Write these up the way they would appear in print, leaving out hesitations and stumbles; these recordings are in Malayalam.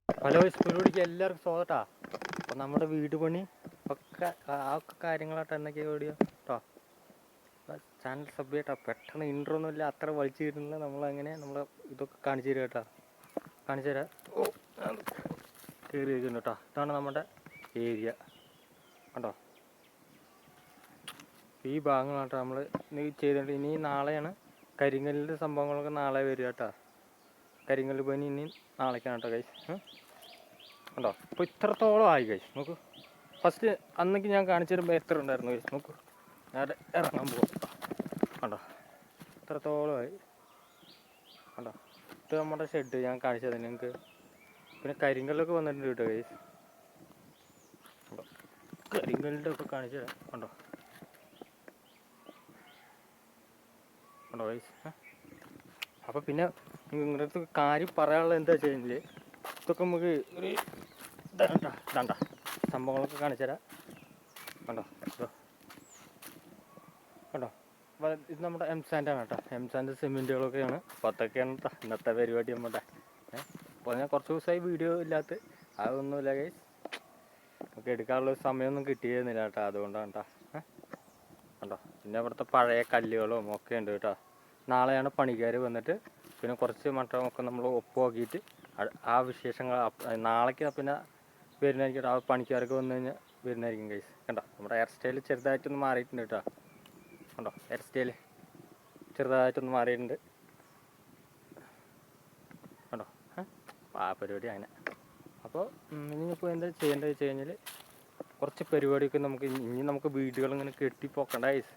ഹലോ സ്കൂളിലേക്ക് എല്ലാവർക്കും സ്വാഗതം. അപ്പോൾ നമ്മുടെ വീട് പണി ഒക്കെ കാര്യങ്ങളായിട്ട് എന്തൊക്കെയാണ് വീഡിയോ കേട്ടോ. ചാനൽ സബ് ചെയ്യട്ടോ. പെട്ടെന്ന് ഇൻട്രോ ഒന്നുമില്ല, അത്ര വലിച്ചു തരുന്നില്ല. നമ്മളങ്ങനെ നമ്മൾ ഇതൊക്കെ കാണിച്ചു തരാം കേട്ടോ. കാണിച്ചു തരാം. കയറി വയ്ക്കുന്നു കേട്ടോ. ഇതാണ് നമ്മുടെ ഏരിയ കണ്ടോ. ഈ ഭാഗങ്ങളാട്ടോ നമ്മൾ ചെയ്തിട്ട്. ഇനി നാളെയാണ് കരിങ്കല്ലിൻ്റെ സംഭവങ്ങളൊക്കെ നാളെ വരിക കേട്ടോ. കരിങ്കല്ല് പണി ഇനി നാളേക്കാണ് കേട്ടോ ഗൈസ്. കണ്ടോ ഇപ്പോൾ ഇത്രത്തോളം ആയി ഗൈസ്. നോക്കൂ, ഫസ്റ്റ് അന്നേക്ക് ഞാൻ കാണിച്ചു തരുമ്പോൾ എത്ര ഉണ്ടായിരുന്നു ഗൈസ്. നോക്കൂ, ഞാൻ ഇറങ്ങാൻ പോകാം. കണ്ടോ ഇത്രത്തോളമായി. കണ്ടോ ഇത് നമ്മുടെ ഷെഡ് ഞാൻ കാണിച്ചു തരാം നിങ്ങൾക്ക്. പിന്നെ കരിങ്കല്ലൊക്കെ വന്നിട്ടുണ്ട് കേട്ടോ ഗൈസ്. കണ്ടോ കരിങ്കല്ലിൻ്റെ ഒക്കെ കാണിച്ചു തരാം. കണ്ടോ കണ്ടോ ഗൈസ്. അപ്പോൾ പിന്നെ നിങ്ങളുടെ കാര്യം പറയാനുള്ളത് എന്താ വെച്ച് കഴിഞ്ഞാൽ, ഇതൊക്കെ നമുക്ക് ഒരു ഇതാണ്ട സംഭവങ്ങളൊക്കെ കാണിച്ചു തരാം. കണ്ടോ കണ്ടോ ഇത് നമ്മുടെ എംസാൻഡാണ് കേട്ടോ. എംസാൻഡ് സിമെൻറ്റുകളൊക്കെയാണ്. അപ്പോൾ അതൊക്കെയാണ് കേട്ടോ ഇന്നത്തെ പരിപാടി നമ്മുടെ. അപ്പോൾ ഞാൻ കുറച്ച് ദിവസമായി വീഡിയോ ഇല്ലാത്ത. അതൊന്നുമില്ല ഗൈസ്, നമുക്ക് എടുക്കാനുള്ള സമയമൊന്നും കിട്ടിയിരുന്നില്ല കേട്ടോ. അതുകൊണ്ടാണ് കേട്ടോ. കണ്ടോ പിന്നെ ഇവിടുത്തെ പഴയ കല്ലുകളും ഒക്കെ ഉണ്ട് കേട്ടോ. നാളെയാണ് പണിക്കാർ വന്നിട്ട് പിന്നെ കുറച്ച് മട്ടമൊക്കെ നമ്മൾ ഒപ്പുവാക്കിയിട്ട് ആ വിശേഷങ്ങൾ നാളേക്ക് പിന്നെ വരുന്നതായിരിക്കും. ആ പണിക്കാരൊക്കെ വന്നു കഴിഞ്ഞാൽ വരുന്നതായിരിക്കും ഗൈസ്. കണ്ടോ നമ്മുടെ ഹെയർ സ്റ്റൈൽ ചെറുതായിട്ടൊന്ന് മാറിയിട്ടുണ്ട് കേട്ടോ. കണ്ടോ ഹെയർ സ്റ്റൈൽ ചെറുതായിട്ടൊന്ന് മാറിയിട്ടുണ്ട്. കണ്ടോ ആ പരിപാടി അങ്ങനെ. അപ്പോൾ ഇനിയിപ്പോൾ എന്താ ചെയ്യേണ്ടത് വെച്ച് കഴിഞ്ഞാൽ, കുറച്ച് പരിപാടിയൊക്കെ നമുക്ക് ഇനി നമുക്ക് വീടുകളിങ്ങനെ കെട്ടിപ്പോക്കണ്ട ഗൈസ്.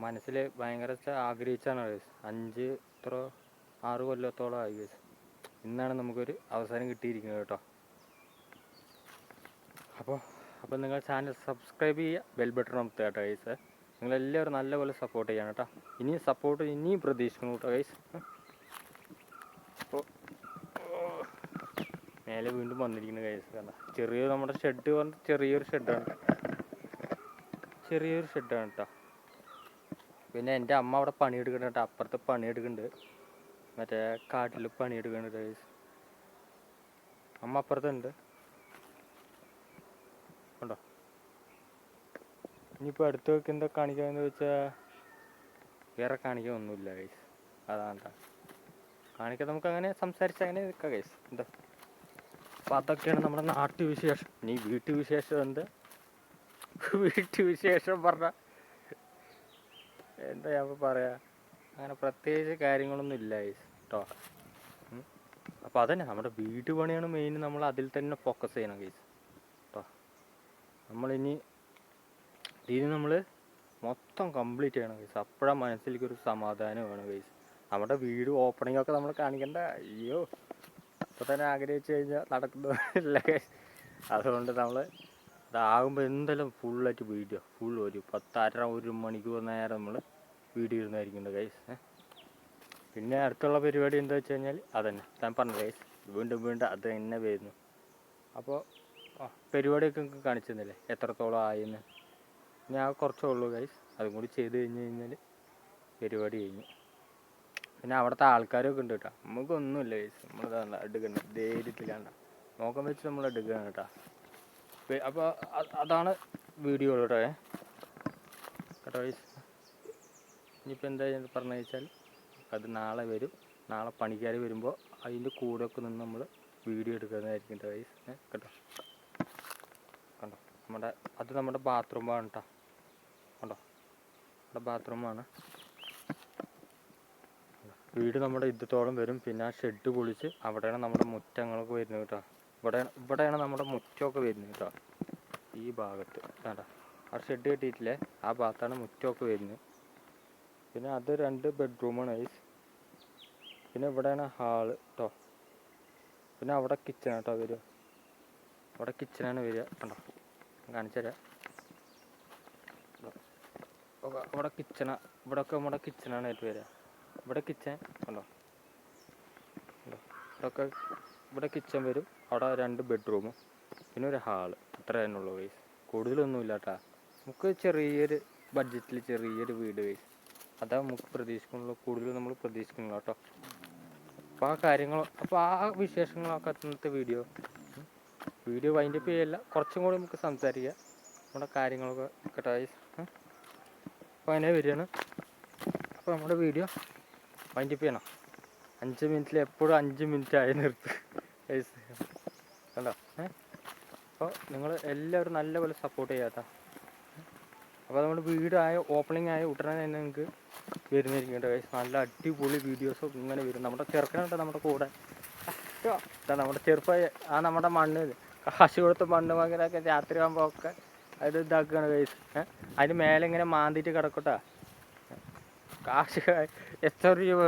മനസ്സിൽ ഭയങ്കര ആഗ്രഹിച്ചാണ് ഗൈസ്. 6 കൊല്ലത്തോളം ആയി ഗൈസ്. ഇന്നാണ് നമുക്കൊരു അവസരം കിട്ടിയിരിക്കുന്നത് കേട്ടോ. അപ്പോൾ നിങ്ങൾ ചാനൽ സബ്സ്ക്രൈബ് ചെയ്യുക, ബെൽ ബട്ടൺ അമർത്തുക കേട്ടോ ഗൈസ്. നിങ്ങളെല്ലാവരും നല്ലപോലെ സപ്പോർട്ട് ചെയ്യണം കേട്ടോ. ഇനിയും സപ്പോർട്ട് ഇനിയും പ്രതീക്ഷിക്കണം കേട്ടോ ഗൈസ്. അപ്പോൾ മേലെ വീണ്ടും വന്നിരിക്കുന്നു ഗൈസ്. കണ്ട നമ്മുടെ ഷെഡ് പറഞ്ഞ ചെറിയൊരു ഷെഡാണ് കേട്ടോ. പിന്നെ എൻ്റെ അമ്മ അവിടെ പണിയെടുക്കുന്നുണ്ട് കേട്ടോ. അപ്പുറത്ത് പണിയെടുക്കുന്നുണ്ട്, മറ്റേ കാട്ടിൽ പണിയെടുക്കുന്നുണ്ട് ഗൈസ്. അമ്മ അപ്പുറത്തുണ്ട് കണ്ടോ. ഇനിയിപ്പോൾ അടുത്ത് വെക്ക് എന്താ കാണിക്കാമെന്ന് വെച്ചാൽ വേറെ കാണിക്കാൻ ഒന്നുമില്ല ഗൈസ്. അതാണ് കാണിക്കാൻ നമുക്ക് അങ്ങനെ സംസാരിച്ച് അങ്ങനെ നിൽക്കാം ഗൈസ്. എന്താ അപ്പോൾ അതൊക്കെയാണ് നമ്മുടെ നാട്ടുവിശേഷം. ഇനി വീട്ടുവിശേഷം എന്ത് വീട്ടുവിശേഷം പറഞ്ഞാൽ എന്താ ഞാൻ പറയാ, അങ്ങനെ പ്രത്യേകിച്ച് കാര്യങ്ങളൊന്നും ഇല്ല ഗൈസ് കേട്ടോ. അപ്പോൾ അതന്നെ നമ്മുടെ വീട് പണിയാണ് മെയിൻ. നമ്മൾ അതിൽ തന്നെ ഫോക്കസ് ചെയ്യണം ഗൈസ് കേട്ടോ. നമ്മളിനി ഇതിന് നമ്മൾ മൊത്തം കംപ്ലീറ്റ് ചെയ്യണം ഗൈസ്. അപ്പോഴാണ് മനസ്സിലേക്കൊരു സമാധാനം വേണം ഗൈസ്. നമ്മുടെ വീട് ഓപ്പണിംഗ് ഒക്കെ നമ്മൾ കാണിക്കണ്ട. അയ്യോ ഇപ്പോൾ തന്നെ ആഗ്രഹിച്ചു കഴിഞ്ഞാൽ നടക്കുന്നില്ല ഗൈസ്. അതുകൊണ്ട് നമ്മൾ ഇതാകുമ്പോൾ എന്തായാലും ഫുള്ളായിട്ട് വീഡിയോ ഒരു 1 മണിക്കൂർ നേരം നമ്മൾ വീഡിയോ ഇടുന്നതായിരിക്കും ഗൈസ്. പിന്നെ അടുത്തുള്ള പരിപാടി എന്താ വെച്ച് കഴിഞ്ഞാൽ അതന്നെ ഞാൻ പറഞ്ഞു ഗൈസ്. വീണ്ടും അത് തന്നെ വരുന്നു. അപ്പോൾ പരിപാടിയൊക്കെ നിങ്ങൾക്ക് കാണിച്ചു തന്നില്ലേ എത്രത്തോളം ആയെന്ന്. ഞാൻ കുറച്ചേ ഉള്ളൂ ഗൈസ്. അതും കൂടി ചെയ്ത് കഴിഞ്ഞാൽ പരിപാടി കഴിഞ്ഞു. പിന്നെ അവിടുത്തെ ആൾക്കാരൊക്കെ ഉണ്ട് കേട്ടോ. നമുക്കൊന്നുമില്ല ഗൈസ്. നമ്മളിതാ എടുക്കണ്ട ധൈര്യത്തിലാണ്ട നോക്കാൻ വെച്ച് നമ്മൾ എടുക്കുകയാണ് കേട്ടോ. അപ്പോൾ അതാണ് വീഡിയോ കേട്ടോ ഗൈസ്. ഇനിയിപ്പോൾ എന്താ പറഞ്ഞു വെച്ചാൽ അത് നാളെ വരും. നാളെ പണിക്കാർ വരുമ്പോൾ അതിൻ്റെ കൂടെ ഒക്കെ നിന്ന് നമ്മൾ വീഡിയോ എടുക്കുന്നതായിരിക്കും ഗൈസ് കേട്ടോ. കണ്ടോ അത് നമ്മുടെ ബാത്റൂമാണ് കേട്ടോ. കണ്ടോ നമ്മുടെ ബാത്റൂമാണ്. വീട് നമ്മുടെ ഇത്രത്തോളം വരും. പിന്നെ ആ ഷെഡ് പൊളിച്ച് അവിടെയാണ് നമ്മുടെ മുറ്റങ്ങളൊക്കെ വരുന്നത് കേട്ടോ. ഇവിടെയാണ് നമ്മുടെ മുറ്റമൊക്കെ വരുന്നത് കേട്ടോ. ഈ ഭാഗത്ത് കേട്ടോ ആ ഷെഡ് കെട്ടിയിട്ടില്ലേ, ആ ഭാഗത്താണ് മുറ്റമൊക്കെ വരുന്നത്. പിന്നെ അത് 2 ബെഡ്റൂമാണ് ഗൈസ്. പിന്നെ ഇവിടെയാണ് ഹാള് കേട്ടോ. പിന്നെ അവിടെ കിച്ചൺ കേട്ടോ വരിക. അവിടെ കിച്ചണാണ് വരിക കണ്ടോ. കാണിച്ചു തരാം. ഇവിടെ കിച്ചണ, ഇവിടെയൊക്കെ നമ്മുടെ കിച്ചണാണ് ആയിട്ട് വരിക. ഇവിടെ കിച്ചൺ കണ്ടോ. ഇവിടെ കിച്ചൺ വരും. അവിടെ 2 ബെഡ്റൂമും പിന്നെ ഒരു ഹാള്. അത്ര തന്നെ ഉള്ളൂ ഗൈസ്. കൂടുതലൊന്നുമില്ല കേട്ടോ. നമുക്ക് ചെറിയൊരു ബഡ്ജറ്റിൽ ചെറിയൊരു വീട് ഗൈസ്. അതാ നമുക്ക് പ്രതീക്ഷിക്കുന്നുള്ളൂ. കൂടുതൽ നമ്മൾ പ്രതീക്ഷിക്കുന്നില്ല കേട്ടോ. അപ്പോൾ ആ കാര്യങ്ങൾ, അപ്പോൾ ആ വിശേഷങ്ങളൊക്കെ ഇന്നത്തെ വീഡിയോ വൈൻഡപ്പ് ചെയ്യല്ല, കുറച്ചും കൂടി നമുക്ക് സംസാരിക്കാം നമ്മുടെ കാര്യങ്ങളൊക്കെ കേട്ടോ ഗൈസ്. അപ്പോൾ അങ്ങനെ വരികയാണ്. അപ്പോൾ നമ്മുടെ വീഡിയോ വൈൻഡപ്പ് ചെയ്യണം. 5 മിനിറ്റിൽ എപ്പോഴും 5 മിനിറ്റ് ആയി നിർത്ത് ഗൈസ്, കണ്ടോ. അപ്പോൾ നിങ്ങൾ എല്ലാവരും നല്ലപോലെ സപ്പോർട്ട് ചെയ്യാട്ടോ. അപ്പോൾ നമ്മുടെ വീടായ ഓപ്പണിംഗ് ആയ ഉടനെ തന്നെ നിങ്ങൾക്ക് വരുന്നതായിരിക്കും കേട്ടോ ഗൈസ്. നല്ല അടിപൊളി വീഡിയോസും ഇങ്ങനെ വരും. നമ്മുടെ ചെറുക്കനുണ്ട് നമ്മുടെ കൂടെ, നമ്മുടെ ചെറുപ്പമായ നമ്മുടെ മണ്ണ്, കാശ് കൊടുത്ത് മണ്ണ് വാങ്ങാനൊക്കെ രാത്രി ആകുമ്പോൾ ഒക്കെ അത് ഇതാക്കുകയാണ് ഗൈസ്. അതിന് മേലെ ഇങ്ങനെ മാന്തിയിട്ട് കിടക്കട്ടാ. കാശ് എത്ര രൂപ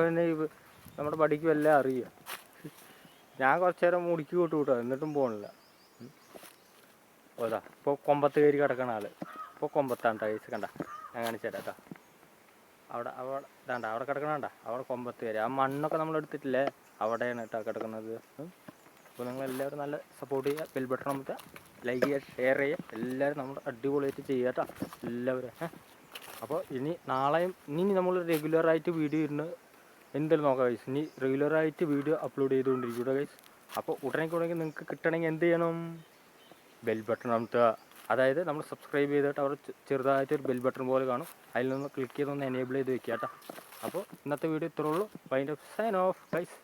നമ്മുടെ പഠിക്കും എല്ലാം അറിയുക. ഞാൻ കുറച്ച് നേരം മുടിക്ക് കൂട്ടുകൂട്ടോ, എന്നിട്ടും പോകണില്ല. അതാ ഇപ്പോൾ കൊമ്പത്ത് കയറി കിടക്കണ ആൾ ഇപ്പോൾ കൊമ്പത്താണ് ഗൈസ്. കണ്ട, ഞാൻ കാണിച്ചു തരാം കേട്ടോ. അവിടെ ഇതാണ്ട അവിടെ കിടക്കണണ്ട, അവിടെ കൊമ്പത്ത് കയറി. ആ മണ്ണൊക്കെ നമ്മൾ എടുത്തിട്ടില്ലേ, അവിടെയാണ് കേട്ടോ കിടക്കുന്നത്. അപ്പോൾ നിങ്ങളെല്ലാവരും നല്ല സപ്പോർട്ട് ചെയ്യുക, ബെൽ ബട്ടൺ അമർത്തുക, ലൈക്ക് ചെയ്യുക, ഷെയർ ചെയ്യുക, എല്ലാവരും നമ്മൾ അടിപൊളിയായിട്ട് ചെയ്യുക കേട്ടോ എല്ലാവരും. അപ്പോൾ ഇനി നമ്മൾ റെഗുലറായിട്ട് വീഡിയോ ഇടുന്ന എന്തായാലും നോക്കാം ഗൈസ്. ഇനി റെഗുലറായിട്ട് വീഡിയോ അപ്ലോഡ് ചെയ്തുകൊണ്ടിരിക്കുക ഗൈസ്. അപ്പോൾ ഉടനെ നിങ്ങൾക്ക് കിട്ടണമെങ്കിൽ എന്ത് ചെയ്യണം? ബെൽ ബട്ടൺ അമർത്തുക. അതായത് നമ്മൾ സബ്സ്ക്രൈബ് ചെയ്തിട്ട് അവിടെ ചെറുതായിട്ടൊരു ബെൽ ബട്ടൺ പോലെ കാണും, അതിൽ നിന്ന് ക്ലിക്ക് ചെയ്തൊന്ന് എനേബിൾ ചെയ്ത് വെക്കുക കേട്ടോ. അപ്പോൾ ഇന്നത്തെ വീഡിയോ ഇത്രേ ഉള്ളൂ. Wind up, sign off guys.